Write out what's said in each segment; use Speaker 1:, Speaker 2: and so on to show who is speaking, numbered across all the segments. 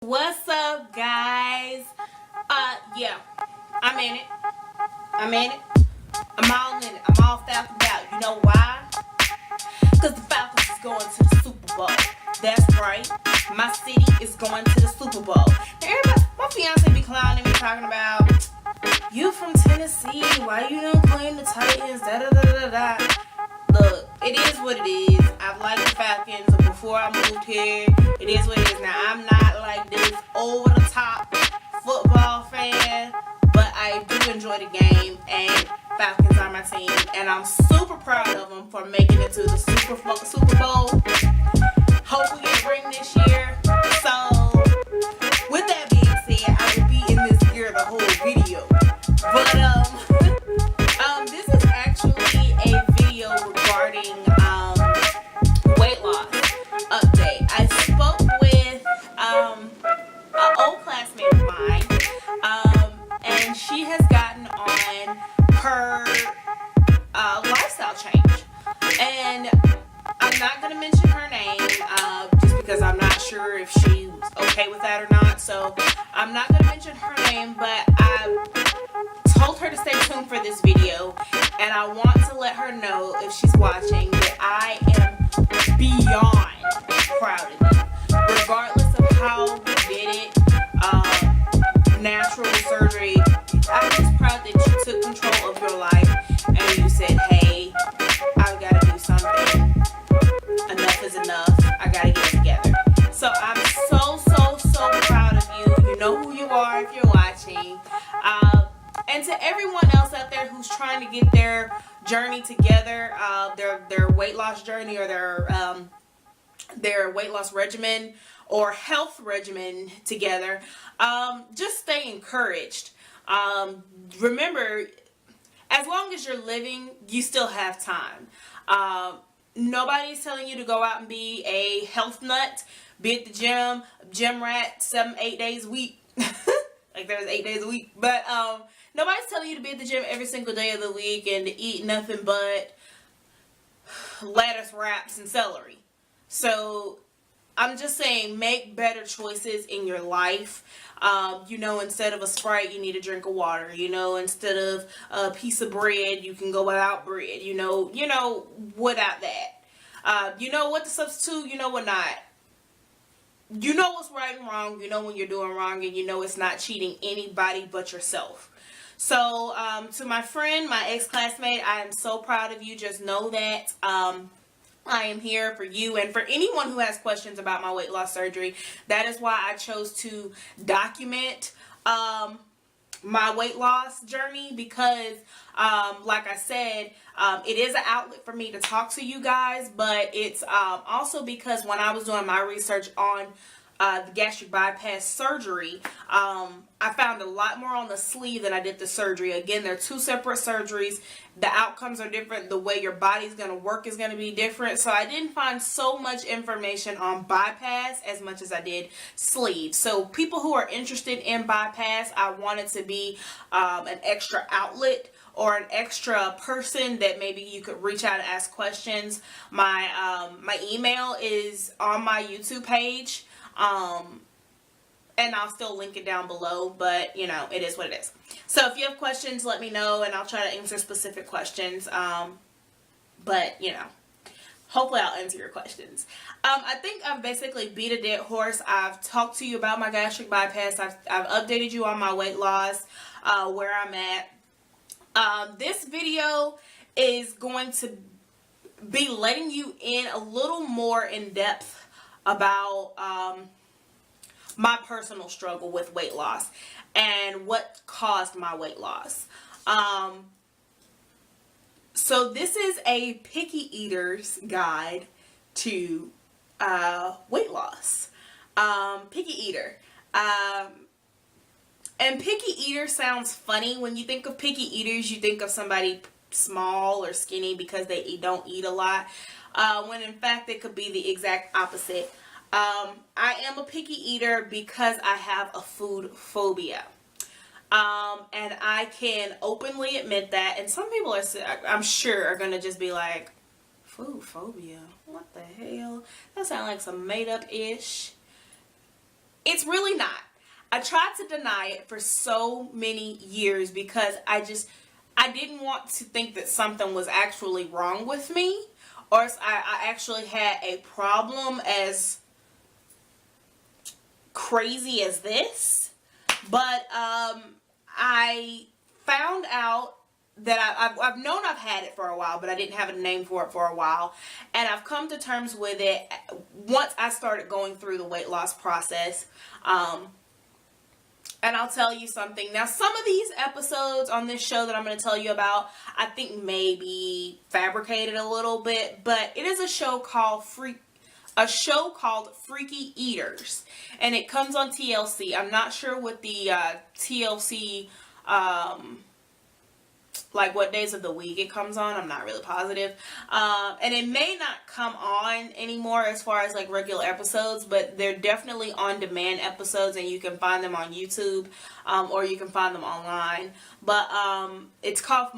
Speaker 1: What's up, guys? Yeah, I'm in it. I'm in it. I'm all in it. I'm all Falcons out. You know why? Because the Falcons is going to the Super Bowl. That's right. My city is going to the Super Bowl. Now, everybody, my fiance be clowning me talking about, you from Tennessee, why you don't claim the Titans, da-da-da-da-da. Look, it is what it is. I've liked the Falcons before I moved here. It is what it is. Now, I'm not like this over-the-top football fan, but I do enjoy the game, and Falcons are my team, and I'm super proud of them for making it to the Super Bowl. Hopefully we can bring this year. So, with that being said, I will be in this gear the whole video. But, this is actually a video regarding weight loss update. I spoke with an old classmate of mine, and she has gotten on her lifestyle change. And I'm not going to mention her name just because I'm not sure if she's okay with that or not. So I'm not going to mention her name, but I told her to stay tuned for this video, and I want to let her know, if she's watching, that I am beyond proud of you. Regardless of how we did it, natural surgery, I'm just proud that you took control of your life and you said, hey, I've got to do something. Enough is enough. I got to get it together. So I'm so proud of you. You know who you are if you're watching. And to everyone else out there who's trying to get their journey together, their weight loss journey, or their weight loss regimen or health regimen together, just stay encouraged. Remember, as long as you're living, you still have time. Nobody's telling you to go out and be a health nut, be at the gym rat 7-8 days a week. Like there's 8 days a week. But nobody's telling you to be at the gym every single day of the week and to eat nothing but lettuce wraps and celery. So I'm just saying, make better choices in your life. Instead of a Sprite, you need a drink of water. Instead of a piece of bread, you can go without bread. Without that. You know what to substitute, you know what not. You know what's right and wrong. You know when you're doing wrong, and you know it's not cheating anybody but yourself. So, to my friend, my ex-classmate, I am so proud of you. Just know that I am here for you, and for anyone who has questions about my weight loss surgery. That is why I chose to document my weight loss journey, because like I said, it is an outlet for me to talk to you guys, but it's also because when I was doing my research on the gastric bypass surgery, I found a lot more on the sleeve than I did the surgery. Again, they're two separate surgeries. The outcomes are different. The way your body's going to work is going to be different. So I didn't find so much information on bypass as much as I did sleeve. So people who are interested in bypass, I want it to be an extra outlet or an extra person that maybe you could reach out and ask questions. My email is on my YouTube page. And I'll still link it down below, but it is what it is. So if you have questions, let me know, and I'll try to answer specific questions. But hopefully I'll answer your questions. I think I've basically beat a dead horse. I've talked to you about my gastric bypass. I've updated you on my weight loss, where I'm at. This video is going to be letting you in a little more in depth about my personal struggle with weight loss and what caused my weight loss. So this is a picky eater's guide to weight loss. Picky eater. And picky eater sounds funny. When you think of picky eaters, you think of somebody small or skinny because they don't eat a lot. When in fact it could be the exact opposite. I am a picky eater because I have a food phobia. And I can openly admit that. And some people I'm sure are going to just be like, food phobia? What the hell? That sounds like some made up ish. It's really not. I tried to deny it for so many years because I didn't want to think that something was actually wrong with me, or I actually had a problem as crazy as this. But I found out that I've known I've had it for a while, but I didn't have a name for it for a while. And I've come to terms with it once I started going through the weight loss process. And I'll tell you something. Now, some of these episodes on this show that I'm going to tell you about, I think may be fabricated a little bit, but it is a show called Freaky EATERS, and it comes on TLC. I'm not sure what the TLC, like what days of the week it comes on. I'm not really positive. And it may not come on anymore as far as like regular episodes, but they're definitely on demand episodes, and you can find them on YouTube, or you can find them online. But it's called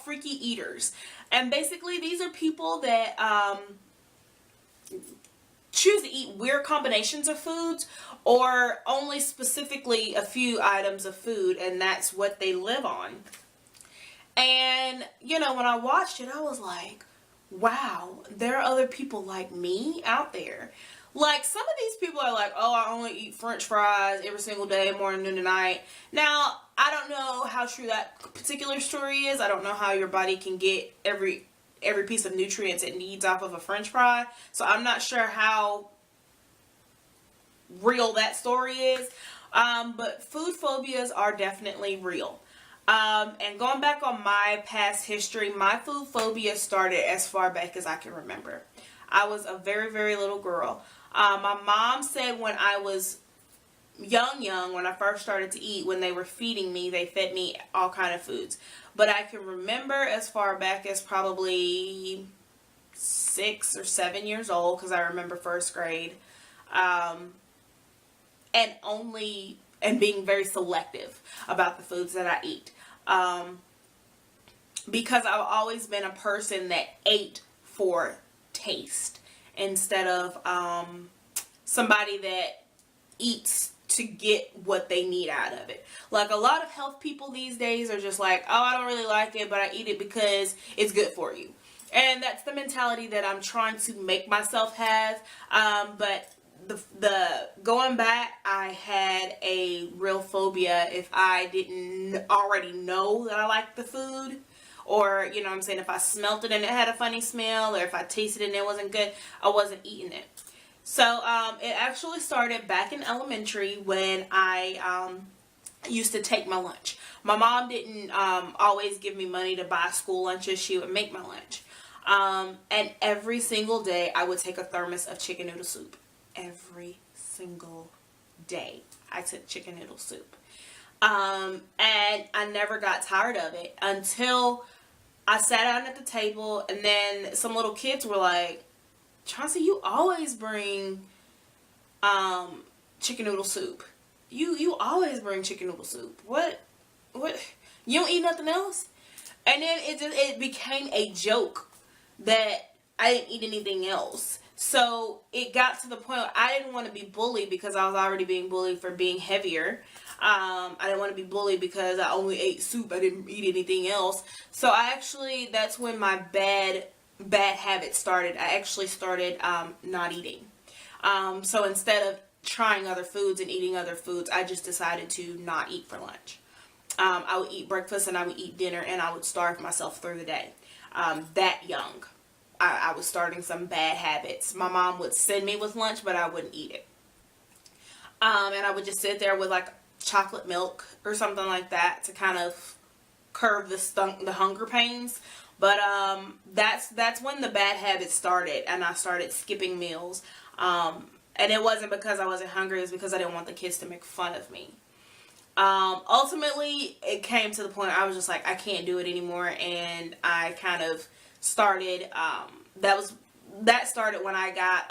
Speaker 1: Freaky EATERS, and basically these are people that choose to eat weird combinations of foods, or only specifically a few items of food, and that's what they live on. And, you know, when I watched it, I was like, wow, there are other people like me out there. Like, some of these people are like, oh, I only eat French fries every single day, morning, noon, and night. Now, I don't know how true that particular story is. I don't know how your body can get every piece of nutrients it needs off of a French fry. So I'm not sure how real that story is. But food phobias are definitely real. And going back on my past history, my food phobia started as far back as I can remember. I was a very, very little girl. My mom said when I was young, when I first started to eat, when they were feeding me, they fed me all kind of foods. But I can remember as far back as probably 6 or 7 years old, because I remember first grade, and being very selective about the foods that I eat. Because I've always been a person that ate for taste instead of somebody that eats to get what they need out of it. Like, a lot of health people these days are just like, oh, I don't really like it, but I eat it because it's good for you. And that's the mentality that I'm trying to make myself have. But the going back, I had a real phobia if I didn't already know that I liked the food, or, you know what I'm saying, if I smelt it and it had a funny smell, or if I tasted it and it wasn't good, I wasn't eating it. So it actually started back in elementary when I used to take my lunch. My mom didn't always give me money to buy school lunches. She would make my lunch. And every single day I would take a thermos of chicken noodle soup. Every single day I took chicken noodle soup. And I never got tired of it until I sat down at the table, and then some little kids were like, Chauncey, you always bring chicken noodle soup. You always bring chicken noodle soup. What? You don't eat nothing else? And then it became a joke that I didn't eat anything else. So it got to the point where I didn't want to be bullied because I was already being bullied for being heavier. I didn't want to be bullied because I only ate soup. I didn't eat anything else. So that's when my bad habit started. I actually started not eating. So instead of trying other foods and eating other foods, I just decided to not eat for lunch. I would eat breakfast and I would eat dinner, and I would starve myself through the day. That young, I was starting some bad habits. My mom would send me with lunch, but I wouldn't eat it. And I would just sit there with like chocolate milk or something like that to kind of curb the hunger pains. But that's when the bad habits started, and I started skipping meals. And it wasn't because I wasn't hungry, it was because I didn't want the kids to make fun of me. Ultimately, it came to the point I was just like, I can't do it anymore, and I kind of started, that started when I got,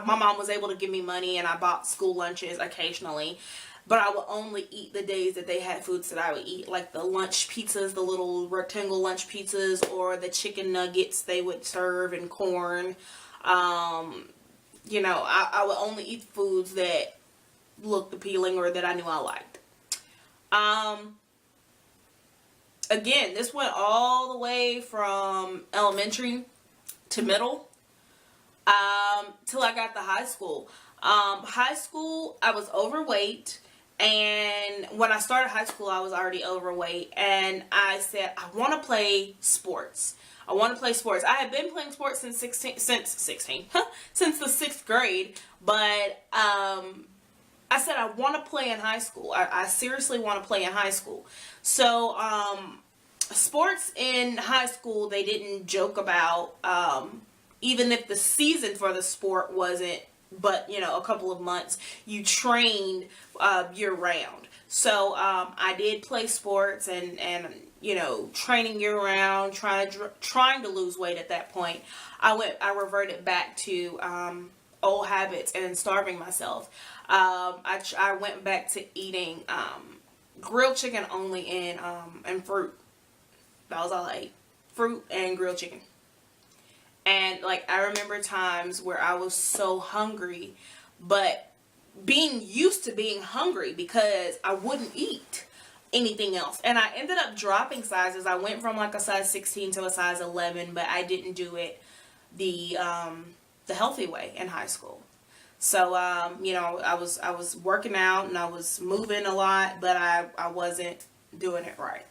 Speaker 1: my mom was able to give me money, and I bought school lunches occasionally, but I would only eat the days that they had foods that I would eat, like the lunch pizzas, the little rectangle lunch pizzas, or the chicken nuggets they would serve, and corn, I would only eat foods that looked appealing or that I knew I liked. Again, this went all the way from elementary to middle, till I got to high school. High school, I was overweight. And when I started high school, I was already overweight. And I said, I want to play sports. I want to play sports. I had been playing sports since the 6th grade. But I said, I want to play in high school. I seriously want to play in high school. So sports in high school, they didn't joke about, even if the season for the sport wasn't but a couple of months, you trained year round. So I did play sports and training year round, trying to lose weight. At that point, I reverted back to old habits and starving myself. I went back to eating grilled chicken only and fruit. That was all I ate, fruit and grilled chicken. And I remember times where I was so hungry, but being used to being hungry because I wouldn't eat anything else. And I ended up dropping sizes. I went from a size 16 to a size 11, but I didn't do it the healthy way in high school. So I was working out and I was moving a lot, but I wasn't doing it right.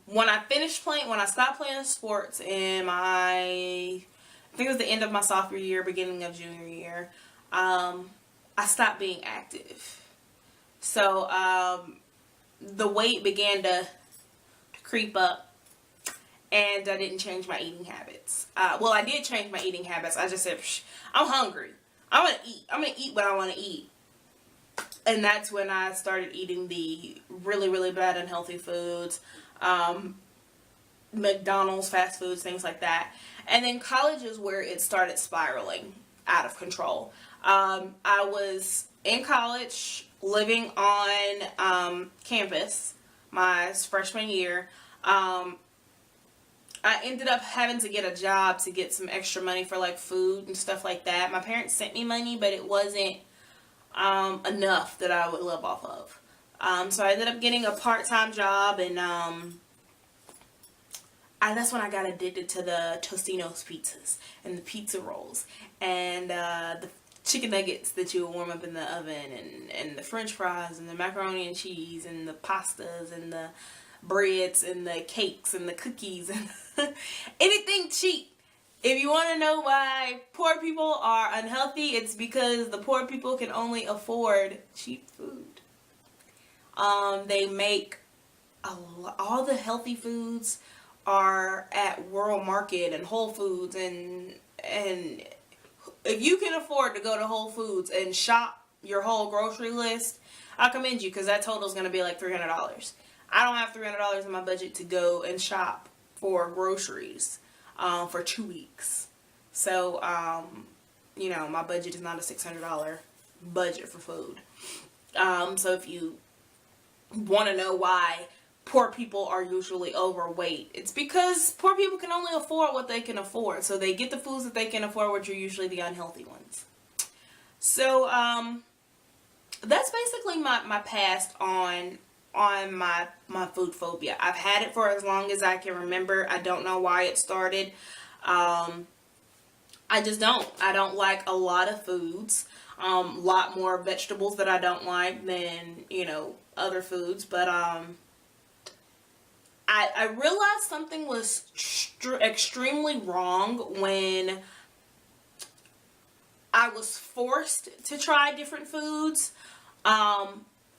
Speaker 1: When I stopped playing sports in I think it was the end of my sophomore year, beginning of junior year, I stopped being active. So, the weight began to creep up, and I didn't change my eating habits. Well, I did change my eating habits. I just said, I'm hungry. I'm gonna eat what I want to eat. And that's when I started eating the really, really bad unhealthy foods, McDonald's, fast foods, things like that. And then college is where it started spiraling out of control. I was in college, living on campus my freshman year. I ended up having to get a job to get some extra money for food and stuff like that. My parents sent me money, but it wasn't enough that I would live off of. So I ended up getting a part-time job, and that's when I got addicted to the Tostino's pizzas and the pizza rolls and the chicken nuggets that you would warm up in the oven, and the french fries and the macaroni and cheese and the pastas and the breads and the cakes and the cookies and anything cheap. If you want to know why poor people are unhealthy, it's because the poor people can only afford cheap food. They make all the healthy foods are at World Market and Whole Foods, and if you can afford to go to Whole Foods and shop your whole grocery list, I commend you, because that total is going to be $300. I don't have $300 in my budget to go and shop for groceries for 2 weeks. So, my budget is not a $600 budget for food. So if you want to know why poor people are usually overweight, it's because poor people can only afford what they can afford. So they get the foods that they can afford, which are usually the unhealthy ones. So, that's basically my past on my food phobia. I've had it for as long as I can remember. I don't know why it started. I just don't. I don't like a lot of foods. Lot more vegetables that I don't like than, other foods. But I realized something was extremely wrong when I was forced to try different foods.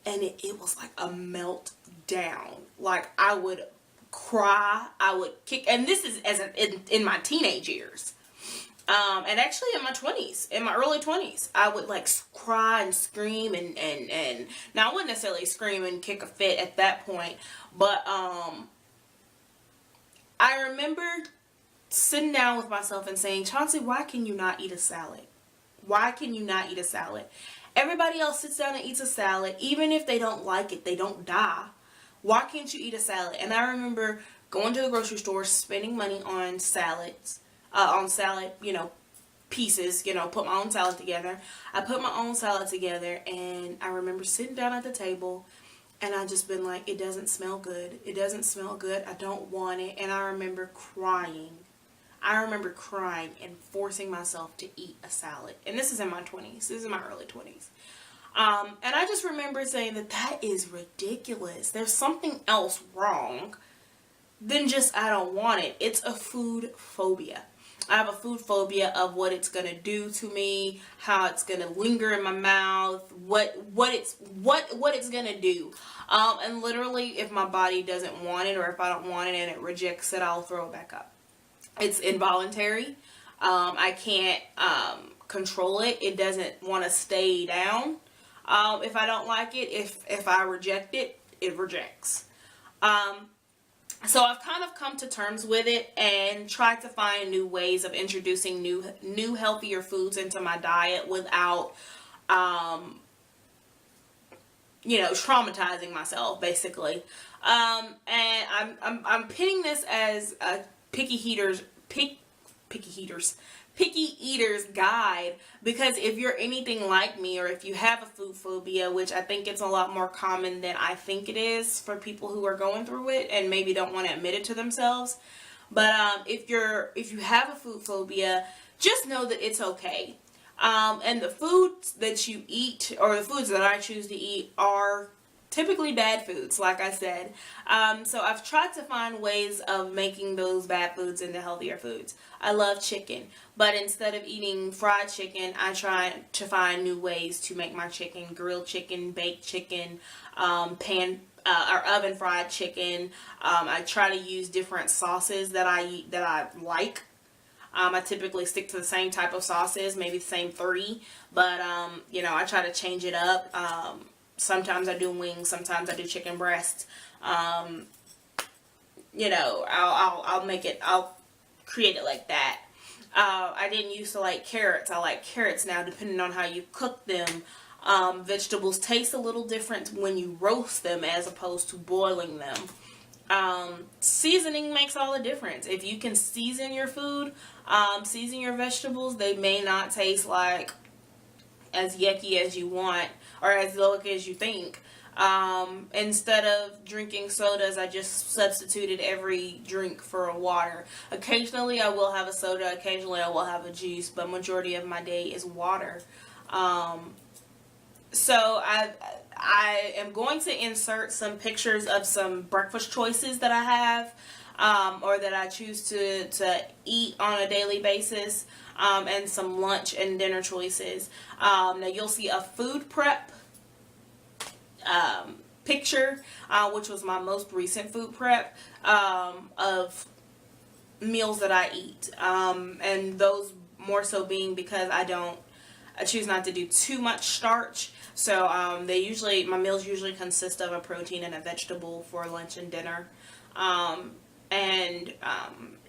Speaker 1: And it was like a meltdown. I would cry, I would kick, and this is in my teenage years. And actually in my 20s, in my early 20s, I would cry and scream and now I wouldn't necessarily scream and kick a fit at that point, but I remember sitting down with myself and saying, Chaunti, why can you not eat a salad? Why can you not eat a salad? Everybody else sits down and eats a salad. Even if they don't like it, they don't die. Why can't you eat a salad? And I remember going to the grocery store, spending money on salads, on salad, pieces, you know, put my own salad together. I put my own salad together, and I remember sitting down at the table, and I just been like, it doesn't smell good. It doesn't smell good. I don't want it. And I remember crying. I remember crying and forcing myself to eat a salad. And this is in my 20s. This is in my early 20s. And I just remember saying that is ridiculous. There's something else wrong than just I don't want it. It's a food phobia. I have a food phobia of what it's gonna do to me, how it's gonna linger in my mouth, what it's gonna do. And literally, if my body doesn't want it, or if I don't want it and it rejects it, I'll throw it back up. It's involuntary. I can't control it. It doesn't want to stay down. If I don't like it, if I reject it, it rejects. So I've kind of come to terms with it and tried to find new ways of introducing new healthier foods into my diet without, you know, traumatizing myself, basically. And I'm pinning this as a picky eater's guide, because if you're anything like me, or if you have a food phobia, which I think it's a lot more common than I think it is for people who are going through it and maybe don't want to admit it to themselves, but if you have a food phobia, just know that it's okay. And the foods that you eat, or the foods that I choose to eat, are typically bad foods, like I said. So I've tried to find ways of making those bad foods into healthier foods. I love chicken, but instead of eating fried chicken, I try to find new ways to make my chicken: grilled chicken, baked chicken, pan or oven fried chicken. I try to use different sauces that I like. I typically stick to the same type of sauces, maybe the same 3, but you know, I try to change it up. Sometimes I do wings, sometimes I do chicken breast. You know, I'll create it like that. I didn't used to like carrots. I like carrots now, depending on how you cook them. Vegetables taste a little different when you roast them as opposed to boiling them. Seasoning makes all the difference. If you can season your food, season your vegetables, they may not taste like as yucky as you want, or as low as you think. Instead of drinking sodas, I just substituted every drink for a water. Occasionally I will have a soda, occasionally I will have a juice, but majority of my day is water. So I am going to insert some pictures of some breakfast choices that I have, or that I choose to eat on a daily basis, and some lunch and dinner choices. Now you'll see a food prep picture, which was my most recent food prep of meals that I eat, and those more so being because I choose not to do too much starch. So my meals usually consist of a protein and a vegetable for lunch and dinner, and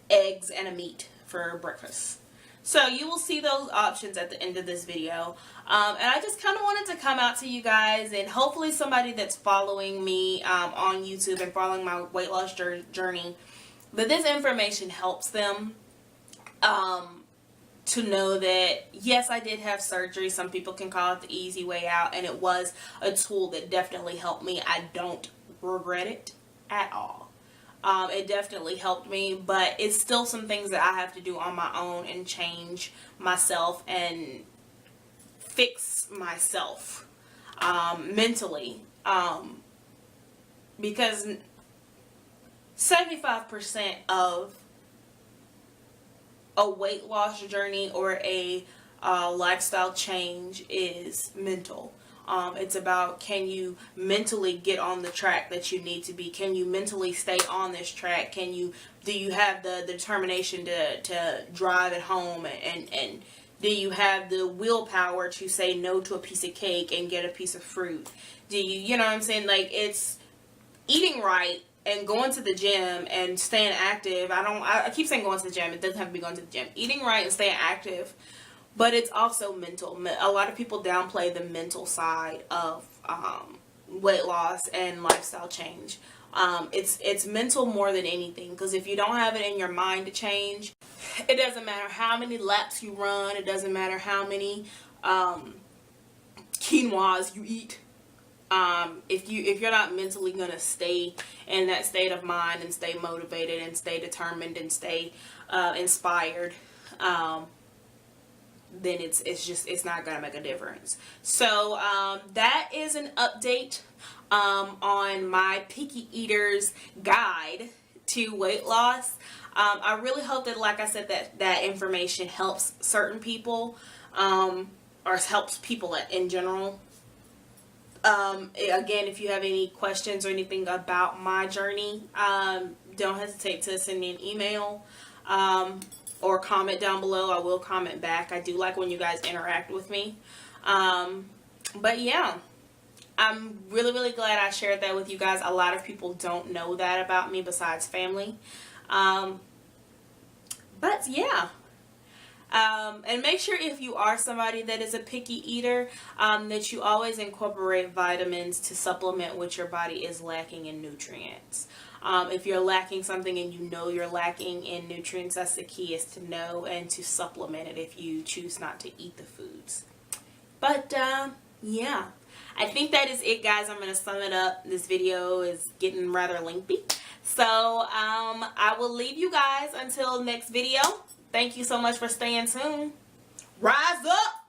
Speaker 1: eggs and a meat for breakfast. So you will see those options at the end of this video. And I just kind of wanted to come out to you guys, and hopefully somebody that's following me on YouTube and following my weight loss journey, that this information helps them to know that, yes, I did have surgery. Some people can call it the easy way out, and it was a tool that definitely helped me. I don't regret it at all. It definitely helped me, but it's still some things that I have to do on my own and change myself and fix myself mentally, because 75% of a weight loss journey or a lifestyle change is mental. It's about, can you mentally get on the track that you need to be? Can you mentally stay on this track? Do you have the determination to drive it home, and do you have the willpower to say no to a piece of cake and get a piece of fruit? You know what I'm saying? Like, it's eating right and going to the gym and staying active. I keep saying going to the gym. It doesn't have to be going to the gym. Eating right and staying active. But it's also mental. A lot of people downplay the mental side of weight loss and lifestyle change. It's mental more than anything, because if you don't have it in your mind to change, It doesn't matter how many laps you run. It doesn't matter how many quinoas you eat. If you're not mentally gonna stay in that state of mind and stay motivated and stay determined and stay inspired, then it's not gonna make a difference. So that is an update on my picky eaters guide to weight loss. I really hope that, like I said, that information helps certain people, or helps people in general. Again, if you have any questions or anything about my journey, don't hesitate to send me an email, or comment down below. I will comment back. I do like when you guys interact with me. But yeah, I'm really, really glad I shared that with you guys. A lot of people don't know that about me besides family. But yeah. And make sure, if you are somebody that is a picky eater, that you always incorporate vitamins to supplement what your body is lacking in nutrients. If you're lacking something and you know you're lacking in nutrients, that's the key, is to know and to supplement it if you choose not to eat the foods. But yeah, I think that is it, guys. I'm going to sum it up. This video is getting rather lengthy. So I will leave you guys until next video. Thank you so much for staying tuned. Rise up!